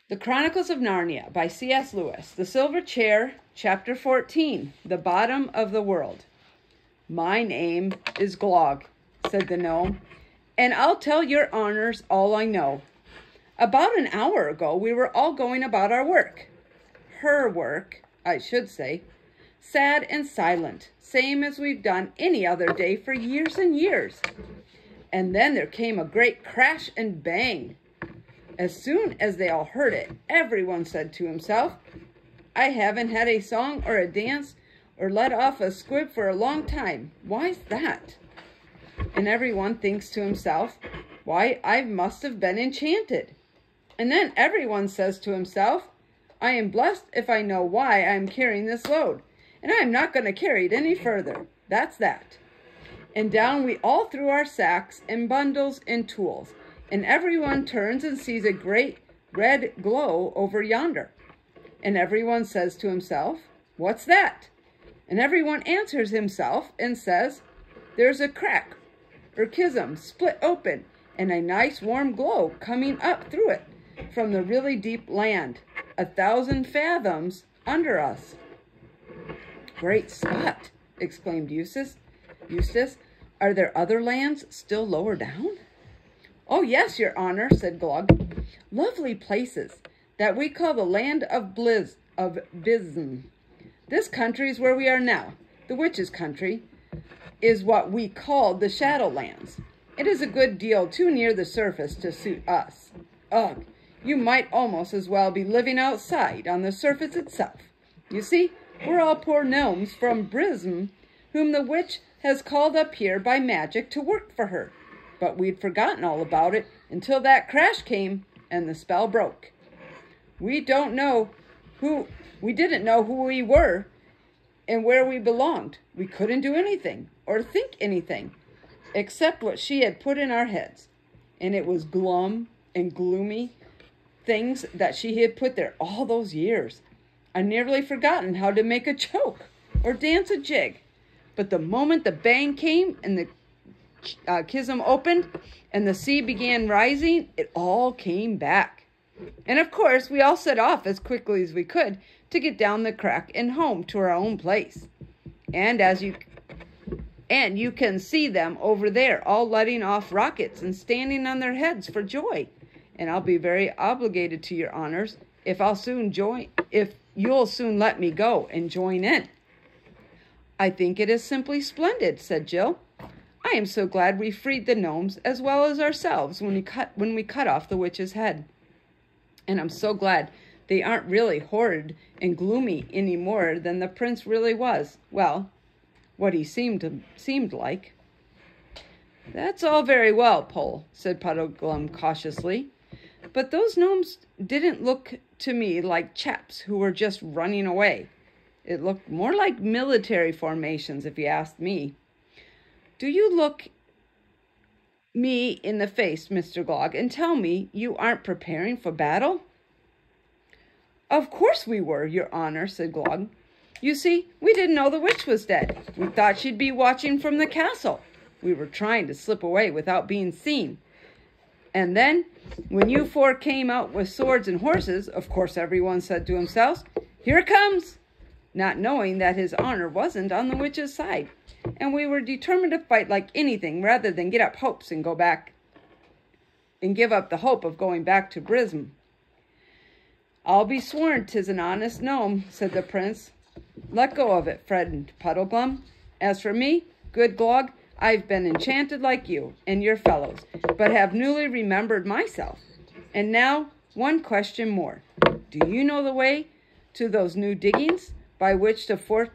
The Chronicles of Narnia by C.S. Lewis. The Silver Chair, Chapter 14, The Bottom of the World. My name is Glog, said the gnome, and I'll tell your honors all I know. About an hour ago, we were all going about our work. Her work, I should say. Sad and silent, same as we've done any other day for years and years. And then there came a great crash and bang. As soon as they all heard it, everyone said to himself, I haven't had a song or a dance or let off a squib for a long time. Why's that? And everyone thinks to himself, why, I must have been enchanted. And then everyone says to himself, I am blessed if I know why I am carrying this load, and I am not going to carry it any further. That's that. And down we all threw our sacks and bundles and tools, and everyone turns and sees a great red glow over yonder. And everyone says to himself, what's that? And everyone answers himself and says, there's a crack or chasm split open and a nice warm glow coming up through it from the really deep land, 1,000 fathoms under us. Great Scott, exclaimed Eustace. Are there other lands still lower down? Oh, yes, your honor, said Glog. Lovely places that we call the land of Bism. This country is where we are now. The witches' country is what we called the Shadowlands. It is a good deal too near the surface to suit us. Ugh, you might almost as well be living outside on the surface itself. You see, we're all poor gnomes from Bism, whom the witch has called up here by magic to work for her. But we'd forgotten all about it until that crash came and the spell broke. We didn't know who we were and where we belonged. We couldn't do anything or think anything except what she had put in our heads. And it was glum and gloomy things that she had put there all those years. I'd nearly forgotten how to make a joke or dance a jig. But the moment the bang came and the chasm opened and the sea began rising, it all came back. And of course, we all set off as quickly as we could to get down the crack and home to our own place. And you can see them over there, all letting off rockets and standing on their heads for joy. And I'll be very obligated to your honors if you'll soon let me go and join in. I think it is simply splendid, said Jill. I am so glad we freed the gnomes as well as ourselves when we cut off the witch's head. And I'm so glad they aren't really horrid and gloomy any more than the prince really was. Well, what he seemed like. That's all very well, Pole, said Puddleglum cautiously. But those gnomes didn't look to me like chaps who were just running away. It looked more like military formations, if you asked me. Do you look me in the face, Mr. Glog, and tell me you aren't preparing for battle? Of course we were, your honor, said Glog. You see, we didn't know the witch was dead. We thought she'd be watching from the castle. We were trying to slip away without being seen. And then, when you four came out with swords and horses, of course everyone said to himself, here it comes, not knowing that his honor wasn't on the witch's side. And we were determined to fight like anything rather than get up hopes and go back and give up the hope of going back to Bism. I'll be sworn 'tis an honest gnome, said the prince. Let go of it, friend Puddleglum. As for me, good Glog, I've been enchanted like you and your fellows, but have newly remembered myself. And now, one question more. Do you know the way to those new diggings by which the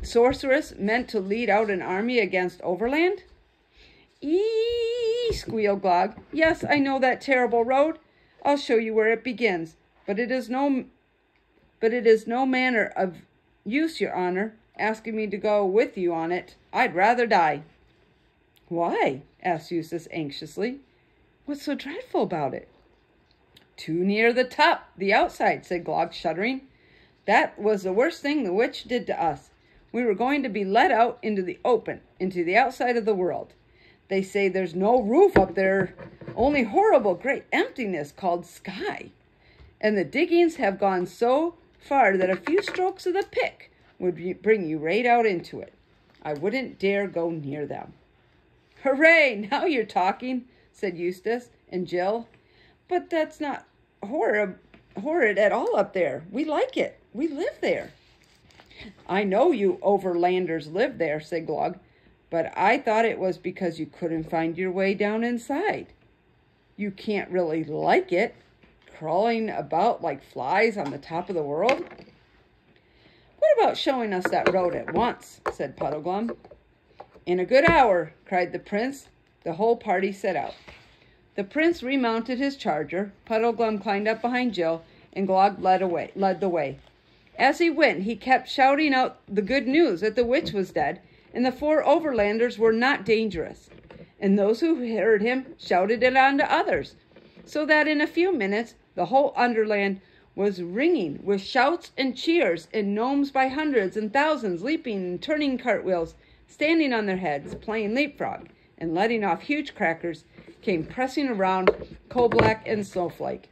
sorceress meant to lead out an army against Overland? Eee, squealed Glog. Yes, I know that terrible road. I'll show you where it begins. But it is no manner of use, your honor, asking me to go with you on it. I'd rather die. Why? Asked Eustace anxiously. What's so dreadful about it? Too near the outside, said Glog, shuddering. That was the worst thing the witch did to us. We were going to be let out into the open, into the outside of the world. They say there's no roof up there, only horrible great emptiness called sky. and the diggings have gone so far that a few strokes of the pick would bring you right out into it. I wouldn't dare go near them." "Hooray! Now you're talking," said Eustace and Jill. "But that's not horrid at all up there. We like it. We live there." "I know you overlanders live there," said Glog, "but I thought it was because you couldn't find your way down inside. You can't really like it, crawling about like flies on the top of the world." "What about showing us that road at once?" said Puddleglum. "In a good hour," cried the prince. The whole party set out. The prince remounted his charger, Puddleglum climbed up behind Jill, and Glog led the way. As he went, he kept shouting out the good news that the witch was dead, and the 4 overlanders were not dangerous. And those who heard him shouted it on to others, so that in a few minutes the whole Underland was ringing with shouts and cheers, and gnomes by hundreds and thousands leaping and turning cartwheels, standing on their heads, playing leapfrog, and letting off huge crackers, came pressing around Coal-Black and Snowflake.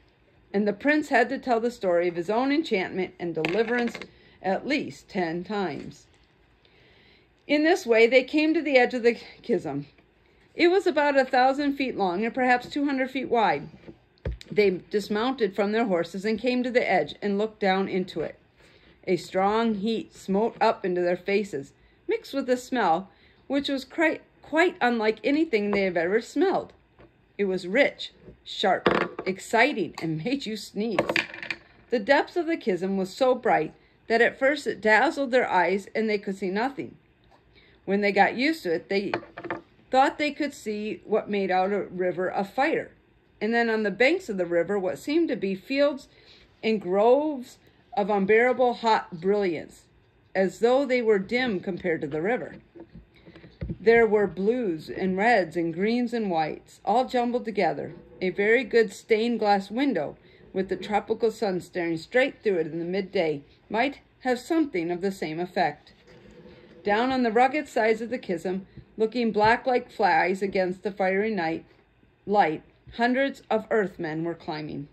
And the prince had to tell the story of his own enchantment and deliverance at least 10 times. In this way, they came to the edge of the chasm. It was about 1,000 feet long and perhaps 200 feet wide. They dismounted from their horses and came to the edge and looked down into it. A strong heat smote up into their faces, mixed with a smell which was quite unlike anything they had ever smelled. It was rich, sharp, exciting, and made you sneeze. The depth of the chasm was so bright that at first it dazzled their eyes and they could see nothing. When they got used to it, they thought they could see what made out a river of fire, and then on the banks of the river what seemed to be fields and groves of unbearable hot brilliance, as though they were dim compared to the river. There were blues and reds and greens and whites, all jumbled together. A very good stained glass window, with the tropical sun staring straight through it in the midday, might have something of the same effect. Down on the rugged sides of the chasm, looking black like flies against the fiery light, hundreds of earthmen were climbing.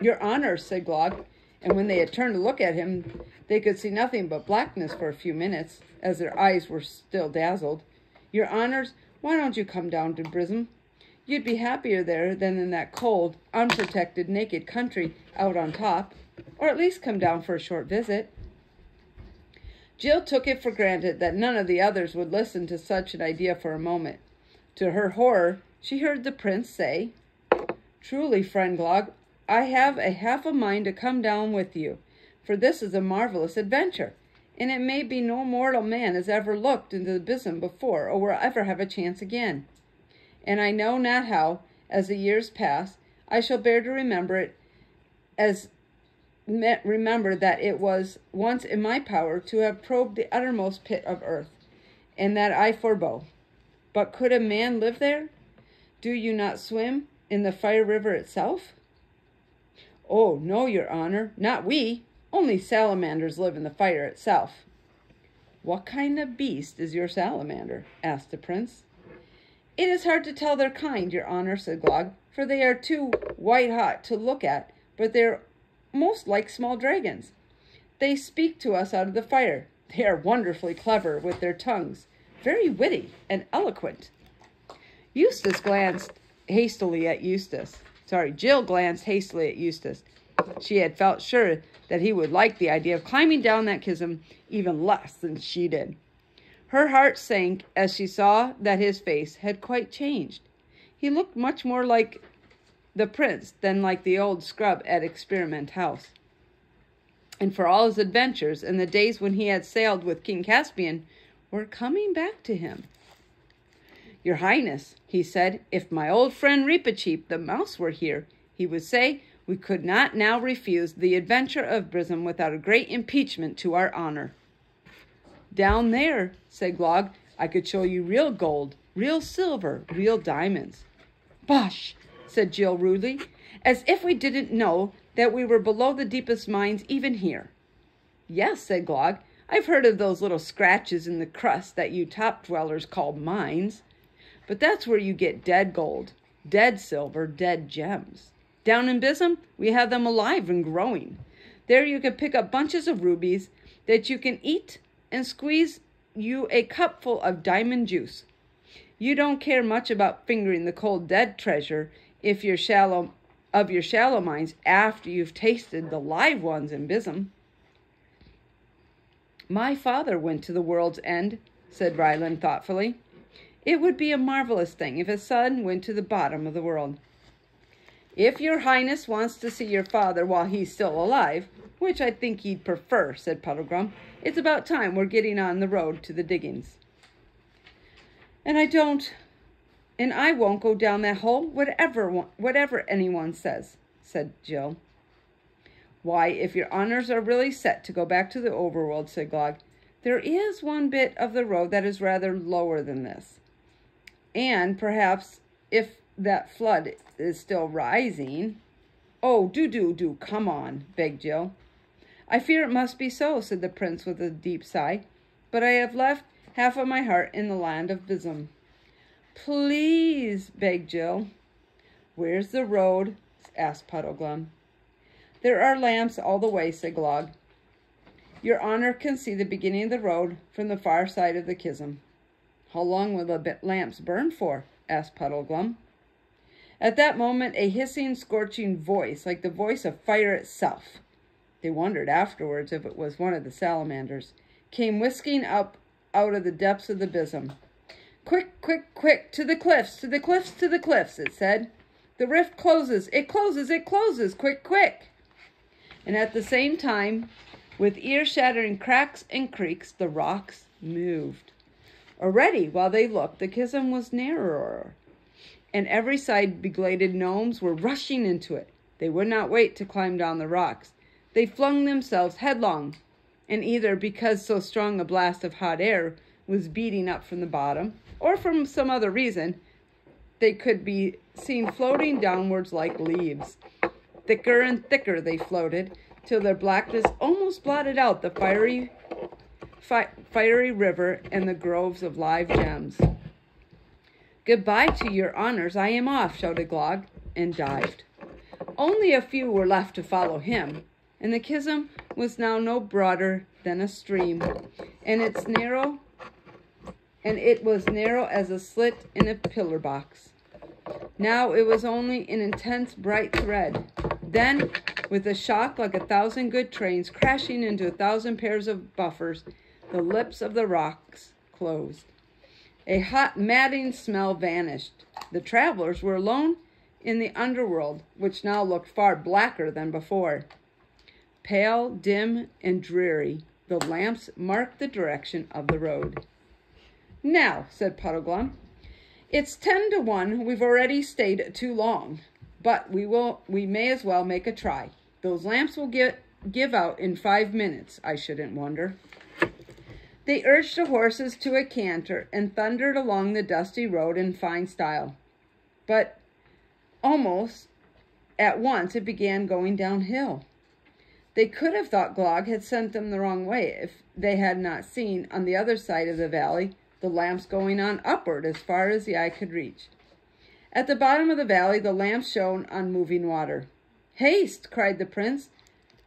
"Your honor," said Glog, and when they had turned to look at him, they could see nothing but blackness for a few minutes, as their eyes were still dazzled. "Your honors, why don't you come down to Brisbane? You'd be happier there than in that cold, unprotected, naked country out on top, or at least come down for a short visit." Jill took it for granted that none of the others would listen to such an idea for a moment. To her horror, she heard the prince say, "Truly, friend Glog, I have a half a mind to come down with you, for this is a marvelous adventure, and it may be no mortal man has ever looked into the bosom before or will ever have a chance again. And I know not how, as the years pass, I shall bear to remember that it was once in my power to have probed the uttermost pit of earth, and that I forbore. But could a man live there? Do you not swim in the fire river itself?" "Oh, no, your honor, not we. Only salamanders live in the fire itself." "What kind of beast is your salamander?" asked the prince. "It is hard to tell their kind, your honor," said Glog, "for they are too white-hot to look at, but they are most like small dragons. They speak to us out of the fire. They are wonderfully clever with their tongues, very witty and eloquent." Jill glanced hastily at Eustace. She had felt sure that he would like the idea of climbing down that chasm even less than she did. Her heart sank as she saw that his face had quite changed. He looked much more like the prince than like the old scrub at Experiment House. And for all his adventures and the days when he had sailed with King Caspian were coming back to him. "Your Highness," he said, "if my old friend Reepicheep the mouse were here, he would say we could not now refuse the adventure of Brisbane without a great impeachment to our honor." "Down there," said Glog, "I could show you real gold, real silver, real diamonds." "Bosh!" said Jill rudely, "as if we didn't know that we were below the deepest mines even here." "Yes," said Glog, "I've heard of those little scratches in the crust that you top dwellers call mines. But that's where you get dead gold, dead silver, dead gems. Down in Bism, we have them alive and growing. There you can pick up bunches of rubies that you can eat and squeeze you a cupful of diamond juice. You don't care much about fingering the cold dead treasure if you're shallow mines after you've tasted the live ones in Bism. My father went to the world's end, said Ryland thoughtfully. It would be a marvelous thing if his son went to the bottom of the world. If your highness wants to see your father while he's still alive, which I think he'd prefer, said Puddleglum, it's about time we're getting on the road to the diggings. And I won't go down that hole, whatever anyone says, said Jill. Why, if your honors are really set to go back to the overworld, said Glog, there is one bit of the road that is rather lower than this. And perhaps if that flood is still rising... Oh, do, come on, begged Jill. I fear it must be so, said the prince with a deep sigh, but I have left half of my heart in the land of Bism. Please, begged Jill. Where's the road? Asked Puddleglum. There are lamps all the way, said Glog. Your honor can see the beginning of the road from the far side of the chasm. How long will the lamps burn for? Asked Puddleglum. At that moment, a hissing, scorching voice, like the voice of fire itself, they wondered afterwards if it was one of the salamanders, came whisking up out of the depths of the Bism. Quick, quick, quick, to the cliffs, to the cliffs, to the cliffs, it said. The rift closes, it closes, it closes, quick, quick. And at the same time, with ear-shattering cracks and creaks, the rocks moved. Already, while they looked, the chasm was narrower, and every side begladed gnomes were rushing into it. They would not wait to climb down the rocks. They flung themselves headlong, and either because so strong a blast of hot air was beating up from the bottom, or from some other reason, they could be seen floating downwards like leaves. Thicker and thicker they floated, till their blackness almost blotted out the fiery river and the groves of live gems. Goodbye to your honors, I am off, shouted Glog, and dived. Only a few were left to follow him, and the chasm was now no broader than a stream, and it was narrow as a slit in a pillar box. Now it was only an intense bright thread. Then, with a shock like 1,000 good trains crashing into 1,000 pairs of buffers, the lips of the rocks closed. A hot, madding smell vanished. The travelers were alone in the underworld, which now looked far blacker than before. Pale, dim, and dreary, the lamps marked the direction of the road. Now, said Puddleglum, it's 10 to 1. We've already stayed too long, but we may as well make a try. Those lamps will give out in 5 minutes, I shouldn't wonder. They urged the horses to a canter and thundered along the dusty road in fine style. But almost at once it began going downhill. They could have thought Glog had sent them the wrong way if they had not seen, on the other side of the valley, the lamps going on upward as far as the eye could reach. At the bottom of the valley, the lamps shone on moving water. Haste! Cried the prince.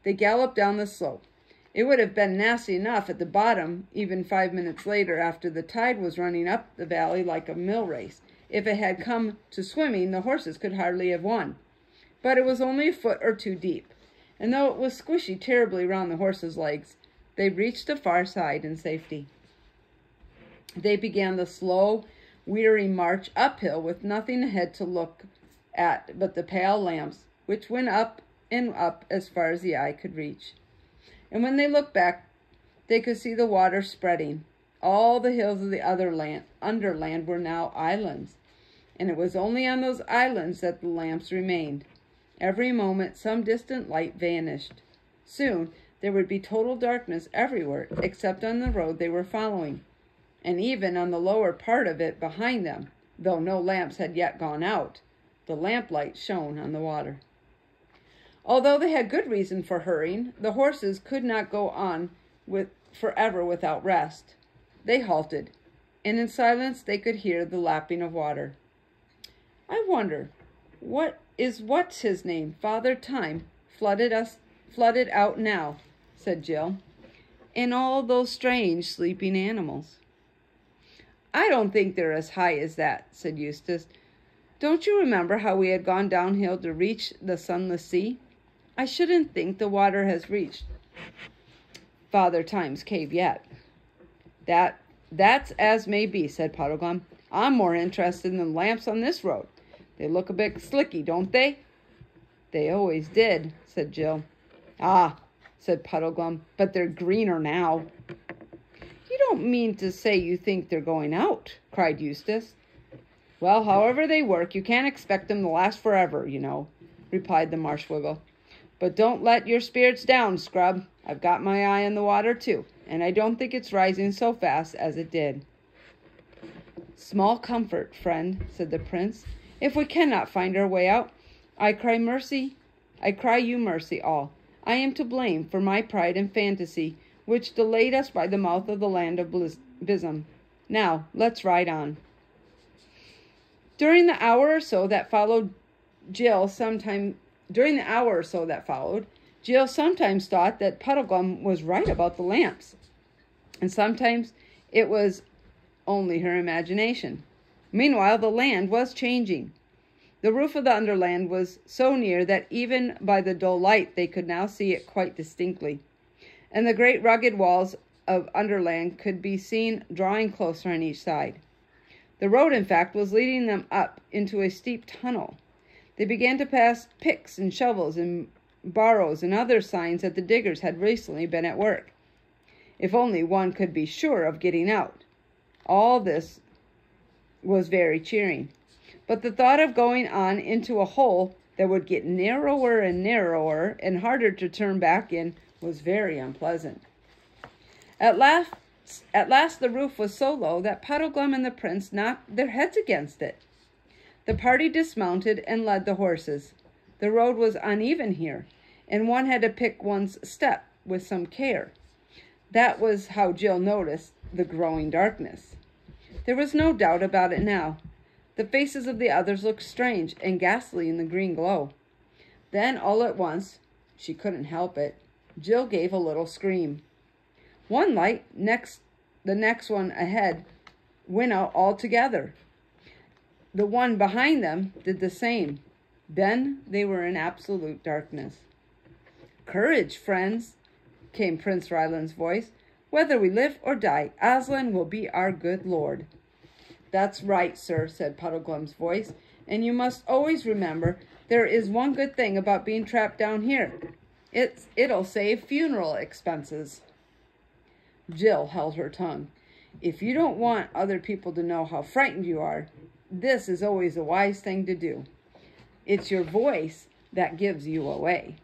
They galloped down the slope. It would have been nasty enough at the bottom, even 5 minutes later, after the tide was running up the valley like a mill race. If it had come to swimming, the horses could hardly have won. But it was only a foot or two deep, and though it was squishy terribly round the horses' legs, they reached the far side in safety. They began the slow, weary march uphill with nothing ahead to look at but the pale lamps, which went up and up as far as the eye could reach. And when they looked back, they could see the water spreading. All the hills of the underland were now islands, and it was only on those islands that the lamps remained. Every moment some distant light vanished. Soon there would be total darkness everywhere except on the road they were following, and even on the lower part of it behind them, though no lamps had yet gone out, the lamplight shone on the water. Although they had good reason for hurrying, the horses could not go on forever without rest. They halted, and in silence they could hear the lapping of water. I wonder what is what's his name, Father Time, flooded out now, said Jill, and all those strange sleeping animals. I don't think they're as high as that, said Eustace. Don't you remember how we had gone downhill to reach the sunless sea? I shouldn't think the water has reached Father Time's cave yet. That's as may be, said Puddleglum. I'm more interested in the lamps on this road. They look a bit slicky, don't they? They always did, said Jill. Ah, said Puddleglum, but they're greener now. You don't mean to say you think they're going out, cried Eustace. Well, however they work, you can't expect them to last forever, you know, replied the Marshwiggle. But don't let your spirits down, Scrub. I've got my eye on the water, too, and I don't think it's rising so fast as it did. Small comfort, friend, said the prince. If we cannot find our way out, I cry you mercy all. I am to blame for my pride and fantasy, which delayed us by the mouth of the land of Bism. Now, let's ride on. During the hour or so that followed, Jill sometimes thought that Puddleglum was right about the lamps, and sometimes it was only her imagination. Meanwhile, the land was changing. The roof of the Underland was so near that even by the dull light they could now see it quite distinctly, and the great rugged walls of Underland could be seen drawing closer on each side. The road, in fact, was leading them up into a steep tunnel. They began to pass picks and shovels and barrows and other signs that the diggers had recently been at work. If only one could be sure of getting out. All this was very cheering. But the thought of going on into a hole that would get narrower and narrower and harder to turn back in was very unpleasant. At last the roof was so low that Puddleglum and the prince knocked their heads against it. The party dismounted and led the horses. The road was uneven here, and one had to pick one's step with some care. That was how Jill noticed the growing darkness. There was no doubt about it now. The faces of the others looked strange and ghastly in the green glow. Then, all at once, she couldn't help it, Jill gave a little scream. One light, the next one ahead, went out altogether. The one behind them did the same. Then they were in absolute darkness. Courage, friends, came Prince Ryland's voice. Whether we live or die, Aslan will be our good lord. That's right, sir, said Puddleglum's voice, and you must always remember there is one good thing about being trapped down here. It'll save funeral expenses. Jill held her tongue. If you don't want other people to know how frightened you are, this is always a wise thing to do. It's your voice that gives you away.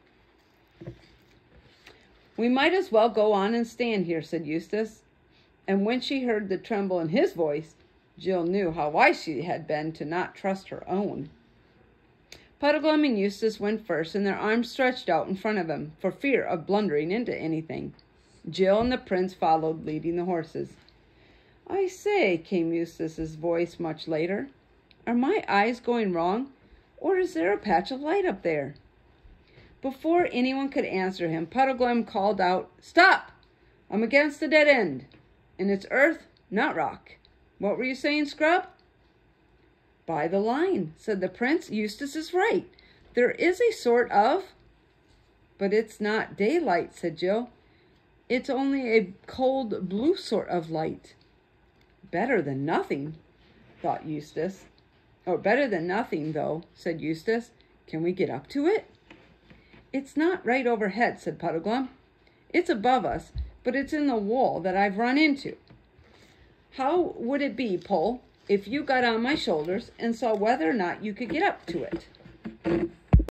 We might as well go on and stand here, said Eustace. And when she heard the tremble in his voice, Jill knew how wise she had been to not trust her own. Puddleglum and Eustace went first, and their arms stretched out in front of them, for fear of blundering into anything. Jill and the prince followed, leading the horses. I say, came Eustace's voice much later, are my eyes going wrong, or is there a patch of light up there? Before anyone could answer him, Puddleglum called out, Stop! I'm against the dead end, and it's earth, not rock. What were you saying, Scrub? By the line, said the prince. Eustace is right. There is a sort of... But it's not daylight, said Jill. It's only a cold blue sort of light. Better than nothing, thought Eustace. Oh, better than nothing, though, said Eustace. Can we get up to it? It's not right overhead, said Puddleglum. It's above us, but it's in the wall that I've run into. How would it be, Pole, if you got on my shoulders and saw whether or not you could get up to it?